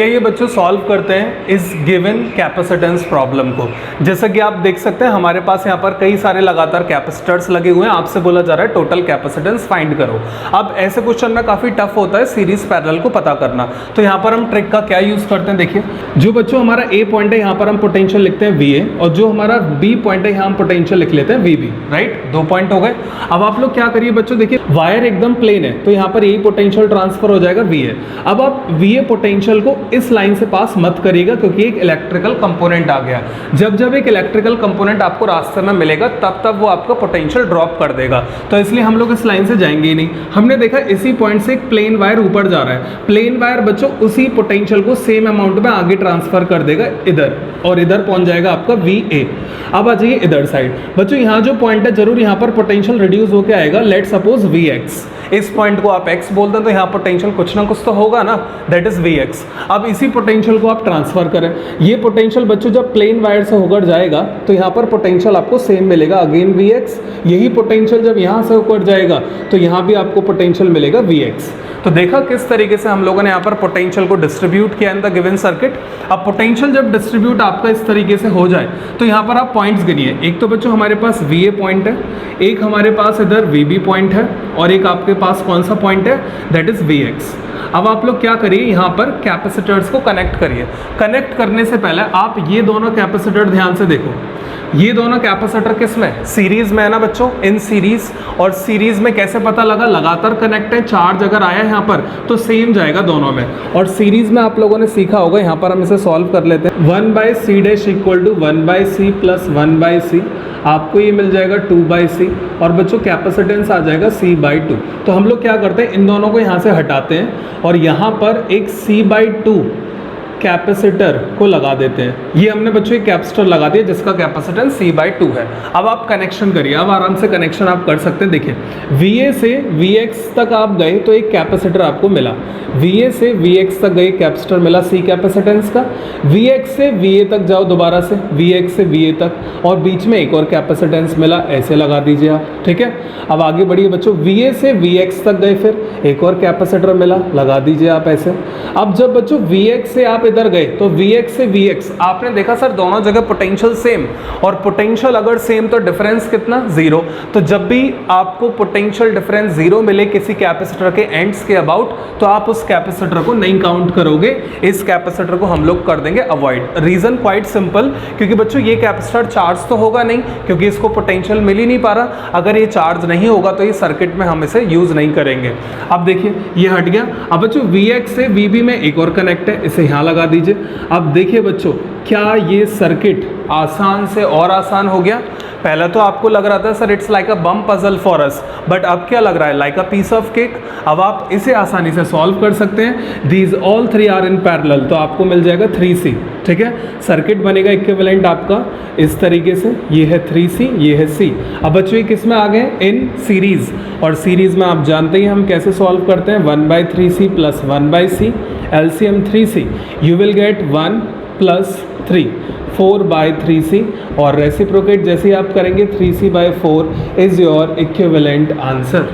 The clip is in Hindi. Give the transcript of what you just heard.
ये बच्चों सॉल्व करते हैं इस गिवन कैपेसिटेंस प्रॉब्लम को। जैसा कि आप देख सकते हैं हमारे पास यहाँ पर कई सारे लगातार कैपेसिटर्स लगे हुए हैं, आपसे बोला जा रहा है टोटल कैपेसिटेंस फाइंड करो। अब ऐसे क्वेश्चन में काफ़ी टफ होता है सीरीज पैरेलल को पता करना, तो यहाँ पर हम ट्रिक का क्या यूज़ करते हैं। देखिए जो बच्चों हमारा ए पॉइंट है यहाँ पर हम पोटेंशियल लिखते हैं वी ए, और जो हमारा बी पॉइंट है यहाँ हम पोटेंशियल लिख लेते हैं वी बी, राइट। 2 पॉइंट हो गए। अब आप लोग क्या करिए बच्चों, देखिए वायर एकदम प्लेन है तो यहाँ पर यही पोटेंशियल ट्रांसफर हो जाएगा वी ए। अब आप वी ए पोटेंशियल को इस लाइन से पास मत करिएगा क्योंकि एक इलेक्ट्रिकल कंपोनेंट आ गया। जब एक इलेक्ट्रिकल कंपोनेंट आपको रास्ते में मिलेगा तब वो आपका पोटेंशियल ड्रॉप कर देगा, तो इसलिए हम लोग इस लाइन से जाएंगे ही नहीं। हमने देखा इसी पॉइंट से एक प्लेन वायर ऊपर जा रहा है, प्लेन वायर बच्चों उसी पोटेंशियल को सेम अमाउंट में आगे ट्रांसफर कर देगा इधर, और इधर पहुंच जाएगा आपका वी ए। अब आ जाइए इधर साइड बच्चों, यहाँ जो पॉइंट है जरूर यहाँ पर पोटेंशियल रिड्यूस होकर आएगा। लेट सपोज वी एक्स, इस पॉइंट को आप x बोलते हैं तो यहाँ पोटेंशियल कुछ ना कुछ तो होगा ना, दैट इज वी एक्स। अब इसी पोटेंशियल को आप ट्रांसफर करें, ये पोटेंशियल बच्चों जब प्लेन वायर से होकर जाएगा तो यहाँ पर पोटेंशियल आपको सेम मिलेगा, अगेन वी एक्स। यही पोटेंशियल जब यहाँ से होकर जाएगा तो यहाँ भी आपको पोटेंशियल मिलेगा वी एक्स। तो देखा किस तरीके से हम लोगों ने यहाँ पर पोटेंशियल को डिस्ट्रीब्यूट किया इन द गिवन सर्किट। अब पोटेंशियल जब डिस्ट्रीब्यूट आपका इस तरीके से हो जाए तो यहाँ पर आप पॉइंट्स गिनिए। एक तो बच्चों हमारे पास वी ए पॉइंट है, एक हमारे पास इधर वी बी पॉइंट है, और एक आपके पास कौन सा पॉइंट है, दैट इज वी एक्स। अब आप लोग क्या करिए, यहाँ पर कैपेसिटर्स को कनेक्ट करिए। कनेक्ट करने से पहले आप ये दोनों कैपेसिटर ध्यान से देखो, ये दोनों कैपेसिटर किस में, सीरीज में है ना बच्चों, इन सीरीज। और सीरीज में कैसे पता लगा, लगातार कनेक्ट है, चार्ज अगर आया यहाँ पर तो सेम जाएगा दोनों में। और सीरीज में आप लोगों ने सीखा होगा, यहाँ पर हम इसे सॉल्व कर लेते हैं। 1/c dash equal to 1/c plus 1/c, आपको ये मिल जाएगा 2/c, और बच्चों कैपेसिटेंस आ जाएगा c/2। तो हम लोग क्या करते हैं, इन दोनों को यहाँ से हटाते हैं और यहाँ पर एक c/2 कैपेसिटर को लगा देते हैं। ये हमने बच्चों एक कैपेसिटर लगा दिया जिसका कैपेसिटेंस c/2 है। अब आप कनेक्शन करिए, अब आराम से कनेक्शन आप कर सकते हैं। देखिए Va से Vx तक आप गए तो एक कैपेसिटर आपको मिला, Va से Vx तक गए कैपेसिटर मिला C कैपेसिटेंस का, Vx से Va तक जाओ दोबारा से, Vx से Va तक, और बीच में एक और कैपेसिटेंस मिला, ऐसे लगा दीजिए आप, ठीक है। अब आगे बढ़िए बच्चों, Va से Vx तक गए, फिर एक और कैपेसिटर मिला, लगा दीजिए आप ऐसे। अब जब बच्चों Vx से आप इधर गए तो Vx से Vx आपने देखा सर दोनों जगह पोटेंशियल सेम, और पोटेंशियल अगर सेम तो डिफरेंस कितना, 0। तो जब भी आपको पोटेंशियल डिफरेंस 0 मिले किसी कैपेसिटर के एंड्स के अबाउट, तो आप उस कैपेसिटर को नहीं काउंट करोगे, इस कैपेसिटर को हम लोग कर देंगे अवॉइड। रीजन क्वाइट सिंपल, क्योंकि बच्चों ये कैपेसिटर चार्ज तो होगा नहीं क्योंकि इसको पोटेंशियल मिल ही नहीं पा रहा। अगर ये चार्ज नहीं होगा तो ये सर्किट में हम इसे यूज नहीं करेंगे। अब देखिए ये हट गया। अब बच्चों Vx से Vb में एक और कनेक्ट है, इसे यहाँ लगा दीजिए। अब देखिए बच्चों, क्या ये सर्किट आसान से और आसान हो गया। पहले तो आपको लग रहा था sir it's like a bomb puzzle for us, but अब क्या लग रहा है, like a piece of cake. अब आप इसे आसानी से सॉल्व कर सकते हैं। These all 3 are in parallel, तो आपको मिल जाएगा 3C, ठीक है। सर्किट बनेगा इक्विवेलेंट आपका इस तरीके से, ये है 3C, ये है C। अब बच्चों ये किस में आ गए, इन सीरीज, और सीरीज में आप जानते ही हम कैसे सॉल्व करते हैं, 1/3C plus 1/C, LCM 3C, you will get 1 + 3, 4/3C, और रेसिप्रोकेट जैसे ही आप करेंगे 3C/4 is your equivalent answer.